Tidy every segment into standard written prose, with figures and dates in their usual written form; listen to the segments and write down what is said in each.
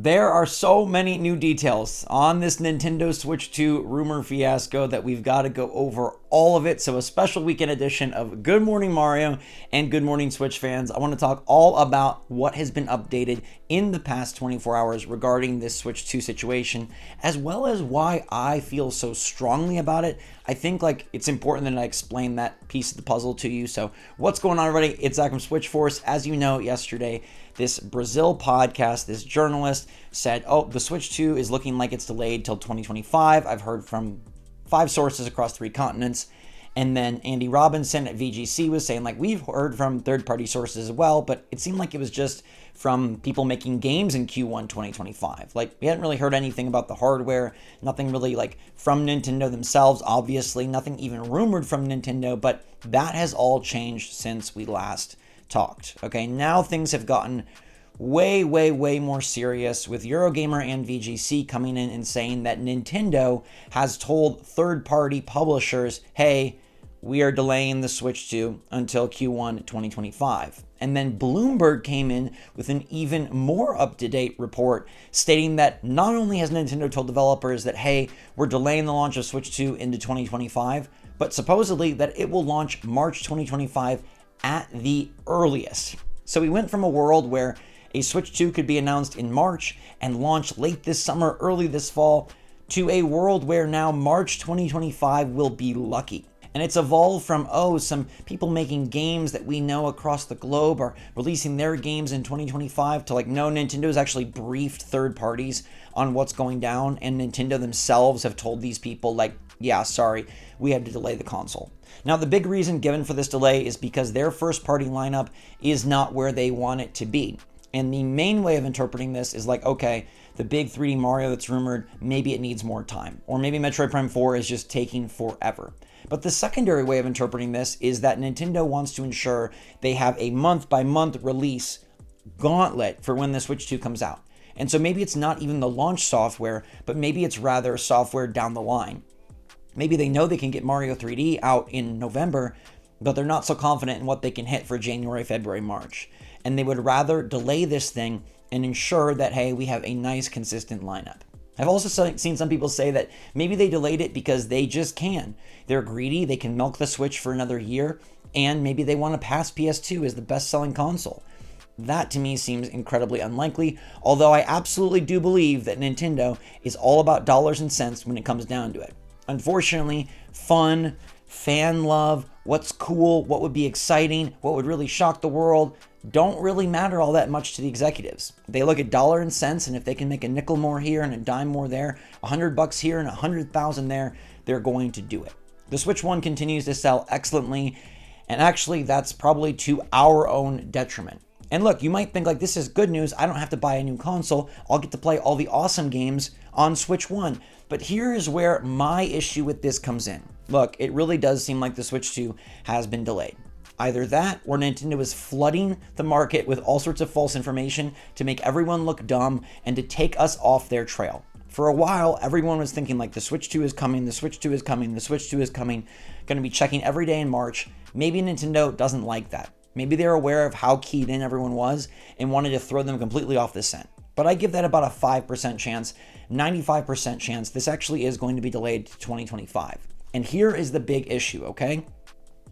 There are so many new details on this Nintendo Switch 2 rumor fiasco that we've got to go over all of it. So a special weekend edition of Good Morning Mario and Good Morning Switch fans. I want to talk all about what has been updated in the past 24 hours regarding this Switch 2 situation, as well as why I feel so strongly about it. I think it's important that I explain that piece of the puzzle to you. So what's going on, everybody? It's Zach from SwitchForce. As you know, yesterday, this Brazil podcast, this journalist said, oh, the Switch 2 is looking like it's delayed till 2025. I've heard from 5 sources across 3 continents. And then Andy Robinson at VGC was saying, we've heard from third-party sources as well, but it seemed like it was just from people making games in Q1 2025. We hadn't really heard anything about the hardware, nothing really from Nintendo themselves, obviously, nothing even rumored from Nintendo, but that has all changed since we last talked. Okay, now things have gotten way more serious, with Eurogamer and VGC coming in and saying that Nintendo has told third-party publishers, hey, we are delaying the Switch 2 until Q1 2025. And then Bloomberg came in with an even more up-to-date report stating that not only has Nintendo told developers that, hey, we're delaying the launch of Switch 2 into 2025, but supposedly that it will launch March 2025 at the earliest. So we went from a world where a Switch 2 could be announced in March and launch late this summer, early this fall, to a world where now March 2025 will be lucky. And it's evolved from, some people making games that we know across the globe are releasing their games in 2025 to no, Nintendo's actually briefed third parties on what's going down, and Nintendo themselves have told these people yeah, sorry, we had to delay the console. Now, the big reason given for this delay is because their first party lineup is not where they want it to be. And the main way of interpreting this is okay, the big 3D Mario that's rumored, maybe it needs more time. Or maybe Metroid Prime 4 is just taking forever. But the secondary way of interpreting this is that Nintendo wants to ensure they have a month-by-month release gauntlet for when the Switch 2 comes out. And so maybe it's not even the launch software, but maybe it's rather software down the line. Maybe they know they can get Mario 3D out in November, but they're not so confident in what they can hit for January, February, March. And they would rather delay this thing and ensure that, hey, we have a nice, consistent lineup. I've also seen some people say that maybe they delayed it because they just can. They're greedy, they can milk the Switch for another year, and maybe they want to pass PS2 as the best-selling console. That to me seems incredibly unlikely, although I absolutely do believe that Nintendo is all about dollars and cents when it comes down to it. Unfortunately, fun, fan love, what's cool, what would be exciting, what would really shock the world, don't really matter all that much to the executives. They look at dollar and cents, and if they can make a nickel more here and a dime more there, $100 here and 100,000 there, they're going to do it. The Switch 1 continues to sell excellently, and actually that's probably to our own detriment. And look, you might think this is good news, I don't have to buy a new console, I'll get to play all the awesome games on Switch 1. But here is where my issue with this comes in. Look, it really does seem like the Switch 2 has been delayed. Either that, or Nintendo is flooding the market with all sorts of false information to make everyone look dumb and to take us off their trail. For a while, everyone was thinking the Switch 2 is coming, the Switch 2 is coming, the Switch 2 is coming, going to be checking every day in March. Maybe Nintendo doesn't like that. Maybe they're aware of how keyed in everyone was and wanted to throw them completely off the scent. But I give that about a 5% chance, 95% chance this actually is going to be delayed to 2025. And here is the big issue, okay?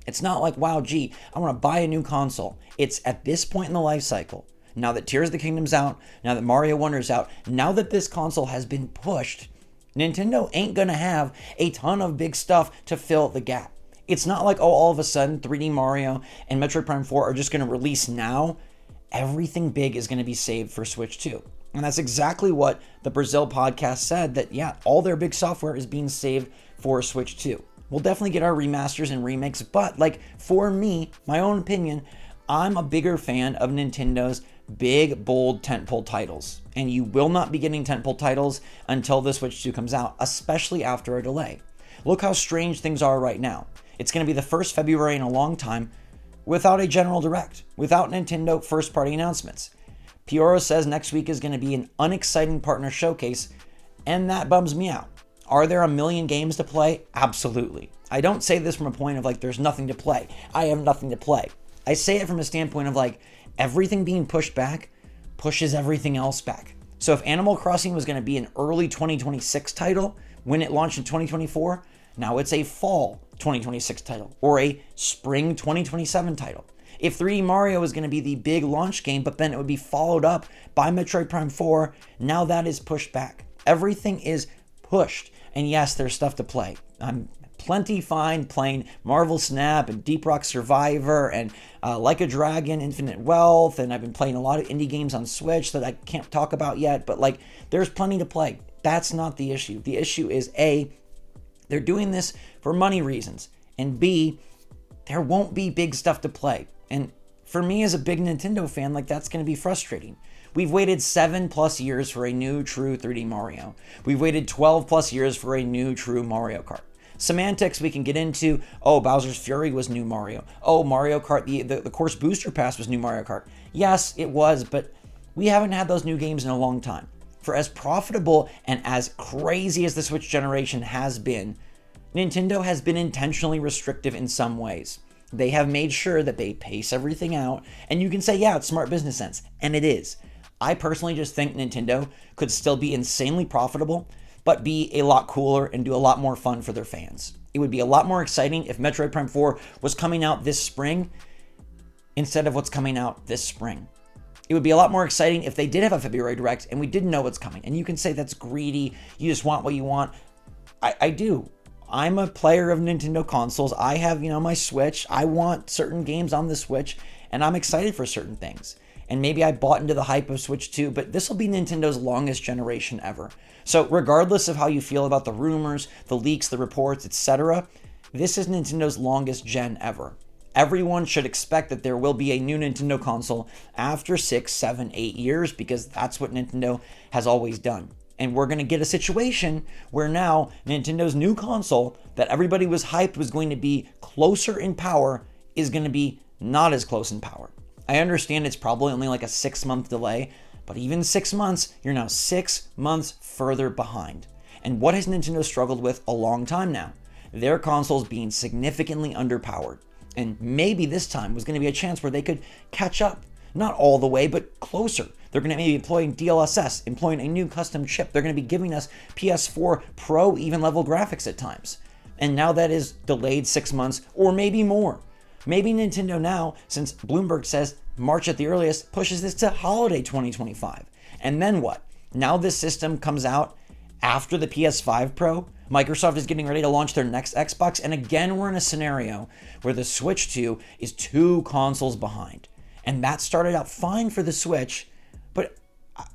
It's not wow, gee, I want to buy a new console. It's at this point in the life cycle, now that Tears of the Kingdom's out, now that Mario Wonder's out, now that this console has been pushed, Nintendo ain't gonna have a ton of big stuff to fill the gap. It's not all of a sudden 3D Mario and Metroid Prime 4 are just gonna release now. Everything big is gonna be saved for Switch 2. And that's exactly what the Brazil podcast said, that yeah, all their big software is being saved for Switch 2. We'll definitely get our remasters and remakes, but for me, my own opinion, I'm a bigger fan of Nintendo's big, bold tentpole titles. And you will not be getting tentpole titles until the Switch 2 comes out, especially after a delay. Look how strange things are right now. It's going to be the first February in a long time without a general direct, without Nintendo first-party announcements. Pioro says next week is going to be an unexciting partner showcase, and that bums me out. Are there a million games to play? Absolutely. I don't say this from a point of there's nothing to play. I have nothing to play. I say it from a standpoint of everything being pushed back pushes everything else back. So if Animal Crossing was going to be an early 2026 title when it launched in 2024, now it's a fall 2026 title or a spring 2027 title. If 3D Mario is going to be the big launch game, but then it would be followed up by Metroid Prime 4, now that is pushed back. Everything is pushed. And yes, there's stuff to play. I'm plenty fine playing Marvel Snap and Deep Rock Survivor and Like a Dragon, Infinite Wealth, and I've been playing a lot of indie games on Switch that I can't talk about yet, but like there's plenty to play. That's not the issue. The issue is A, they're doing this for money reasons, and B, there won't be big stuff to play. And for me as a big Nintendo fan, like that's going to be frustrating. We've waited 7+ years for a new true 3D Mario. We've waited 12+ years for a new true Mario Kart. Semantics we can get into. Oh, Bowser's Fury was new Mario. Oh, Mario Kart, the Course Booster Pass was new Mario Kart. Yes, it was, but we haven't had those new games in a long time. For as profitable and as crazy as the Switch generation has been, Nintendo has been intentionally restrictive in some ways. They have made sure that they pace everything out, and you can say, yeah, it's smart business sense, and it is. I personally just think Nintendo could still be insanely profitable, but be a lot cooler and do a lot more fun for their fans. It would be a lot more exciting if Metroid Prime 4 was coming out this spring instead of what's coming out this spring. It would be a lot more exciting if they did have a February Direct and we didn't know what's coming. And you can say that's greedy, you just want what you want. I do. I'm a player of Nintendo consoles. I have, my Switch. I want certain games on the Switch, and I'm excited for certain things. And maybe I bought into the hype of Switch 2, but this will be Nintendo's longest generation ever. So regardless of how you feel about the rumors, the leaks, the reports, etc., this is Nintendo's longest gen ever. Everyone should expect that there will be a new Nintendo console after 6, 7, 8 years because that's what Nintendo has always done. And we're going to get a situation where now Nintendo's new console that everybody was hyped was going to be closer in power is going to be not as close in power. I understand it's probably only like a 6-month delay, but even 6 months, you're now 6 months further behind. And what has Nintendo struggled with a long time now? Their consoles being significantly underpowered. And maybe this time was going to be a chance where they could catch up. Not all the way, but closer. They're going to be employing DLSS, employing a new custom chip. They're going to be giving us PS4 Pro even level graphics at times. And now that is delayed 6 months or maybe more. Maybe Nintendo now, since Bloomberg says March at the earliest, pushes this to holiday 2025. And then what? Now this system comes out after the PS5 Pro. Microsoft is getting ready to launch their next Xbox. And again, we're in a scenario where the Switch 2 is 2 consoles behind. And that started out fine for the Switch, but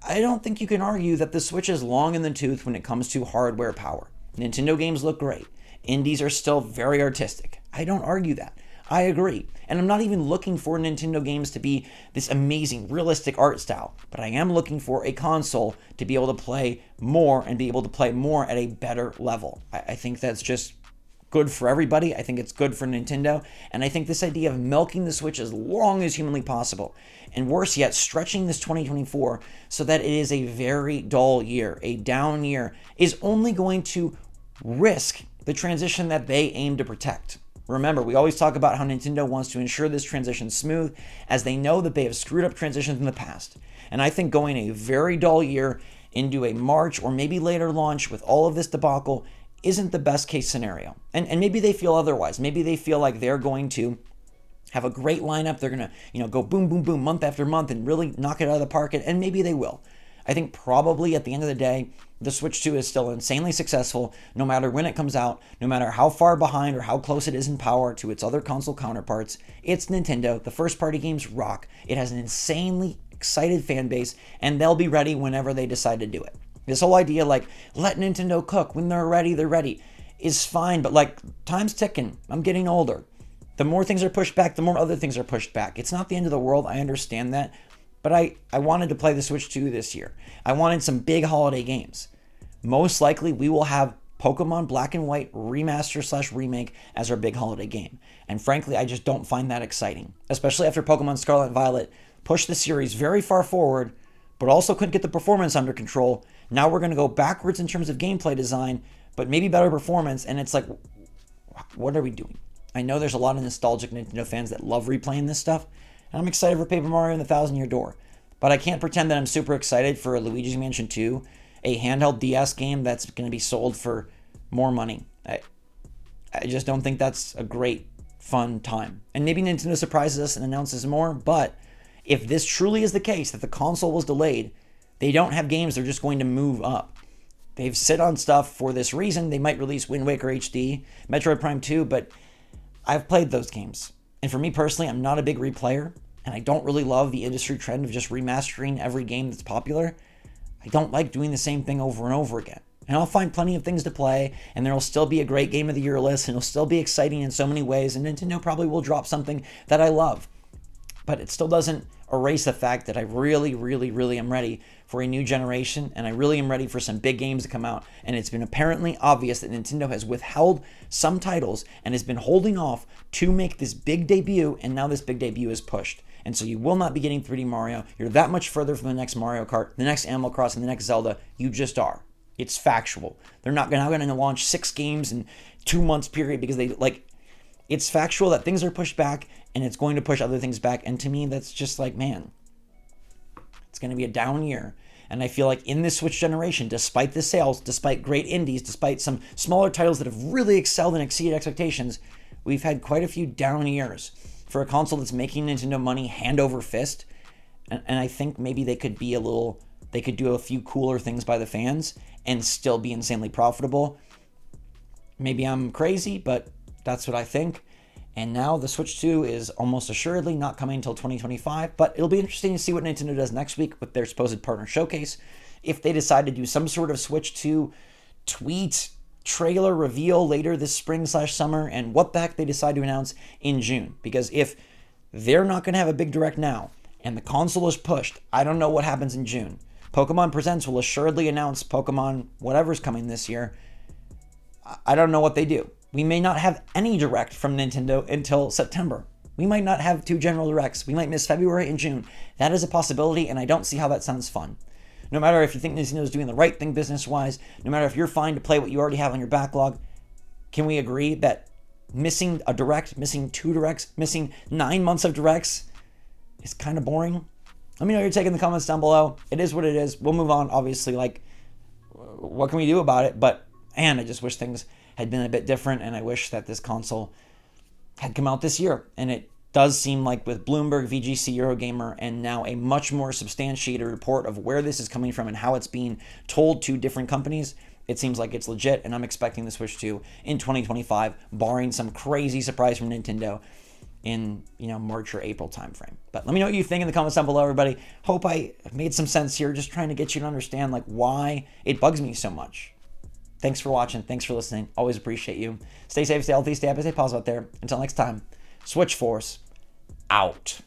I don't think you can argue that the Switch is long in the tooth when it comes to hardware power. Nintendo games look great. Indies are still very artistic. I don't argue that. I agree. And I'm not even looking for Nintendo games to be this amazing, realistic art style, but I am looking for a console to be able to play more and be able to play more at a better level. I think that's just good for everybody. I think it's good for Nintendo. And I think this idea of milking the Switch as long as humanly possible, and worse yet, stretching this 2024 so that it is a very dull year, a down year, is only going to risk the transition that they aim to protect. Remember, we always talk about how Nintendo wants to ensure this transition smooth, as they know that they have screwed up transitions in the past. And I think going a very dull year into a March or maybe later launch with all of this debacle isn't the best case scenario. And maybe they feel otherwise. Maybe they feel like they're going to have a great lineup. They're going to, go boom, boom, boom, month after month and really knock it out of the park. And maybe they will. I think probably at the end of the day, the Switch 2 is still insanely successful no matter when it comes out, no matter how far behind or how close it is in power to its other console counterparts. It's Nintendo. The first-party games rock. It has an insanely excited fan base, and they'll be ready whenever they decide to do it. This whole idea, let Nintendo cook. When they're ready, is fine, but time's ticking. I'm getting older. The more things are pushed back, the more other things are pushed back. It's not the end of the world. I understand that. But I wanted to play the Switch 2 this year. I wanted some big holiday games. Most likely, we will have Pokemon Black and White remaster/remake as our big holiday game. And frankly, I just don't find that exciting. Especially after Pokemon Scarlet and Violet pushed the series very far forward, but also couldn't get the performance under control. Now we're going to go backwards in terms of gameplay design, but maybe better performance. And it's like, what are we doing? I know there's a lot of nostalgic Nintendo fans that love replaying this stuff. And I'm excited for Paper Mario and the Thousand Year Door. But I can't pretend that I'm super excited for a Luigi's Mansion 2, a handheld DS game that's going to be sold for more money. I just don't think that's a great, fun time. And maybe Nintendo surprises us and announces more, but if this truly is the case, that the console was delayed, they don't have games they're just going to move up. They've sit on stuff for this reason. They might release Wind Waker HD, Metroid Prime 2, but I've played those games. And for me personally, I'm not a big replayer, and I don't really love the industry trend of just remastering every game that's popular. I don't like doing the same thing over and over again. And I'll find plenty of things to play, and there'll still be a great Game of the Year list, and it'll still be exciting in so many ways, and Nintendo probably will drop something that I love. But it still doesn't erase the fact that I really, really, really am ready for a new generation, and I really am ready for some big games to come out. And it's been apparently obvious that Nintendo has withheld some titles and has been holding off to make this big debut, and now this big debut is pushed. And so you will not be getting 3D Mario. You're that much further from the next Mario Kart, the next Animal Crossing, the next Zelda. You just are. It's factual. They're not going to launch 6 games in 2 months period because it's factual that things are pushed back, and it's going to push other things back. And to me, that's just like, man, it's going to be a down year. And I feel like in this Switch generation, despite the sales, despite great indies, despite some smaller titles that have really excelled and exceeded expectations, we've had quite a few down years for a console that's making Nintendo money hand over fist. And I think maybe they could do a few cooler things by the fans and still be insanely profitable. Maybe I'm crazy, but that's what I think. And now the Switch 2 is almost assuredly not coming until 2025, but it'll be interesting to see what Nintendo does next week with their supposed partner showcase. If they decide to do some sort of Switch 2 tweet, trailer reveal later this spring/summer, and what the heck they decide to announce in June. Because if they're not going to have a big direct now, and the console is pushed, I don't know what happens in June. Pokemon Presents will assuredly announce Pokemon whatever's coming this year. I don't know what they do. We may not have any direct from Nintendo until September. We might not have 2 general directs. We might miss February and June. That is a possibility, and I don't see how that sounds fun. No matter if you think Nintendo is doing the right thing business-wise, no matter if you're fine to play what you already have on your backlog, can we agree that missing a direct, missing 2 directs, missing 9 months of directs is kind of boring? Let me know your take in the comments down below. It is what it is. We'll move on, obviously. What can we do about it? But, man, I just wish things had been a bit different, and I wish that this console had come out this year. And it does seem like with Bloomberg, VGC, Eurogamer, and now a much more substantiated report of where this is coming from and how it's being told to different companies, it seems like it's legit, and I'm expecting the Switch 2 in 2025, barring some crazy surprise from Nintendo in March or April timeframe. But let me know what you think in the comments down below, everybody. Hope I made some sense here, just trying to get you to understand why it bugs me so much. Thanks for watching. Thanks for listening. Always appreciate you. Stay safe, stay healthy, stay happy, stay positive out there. Until next time, SwitchForce out.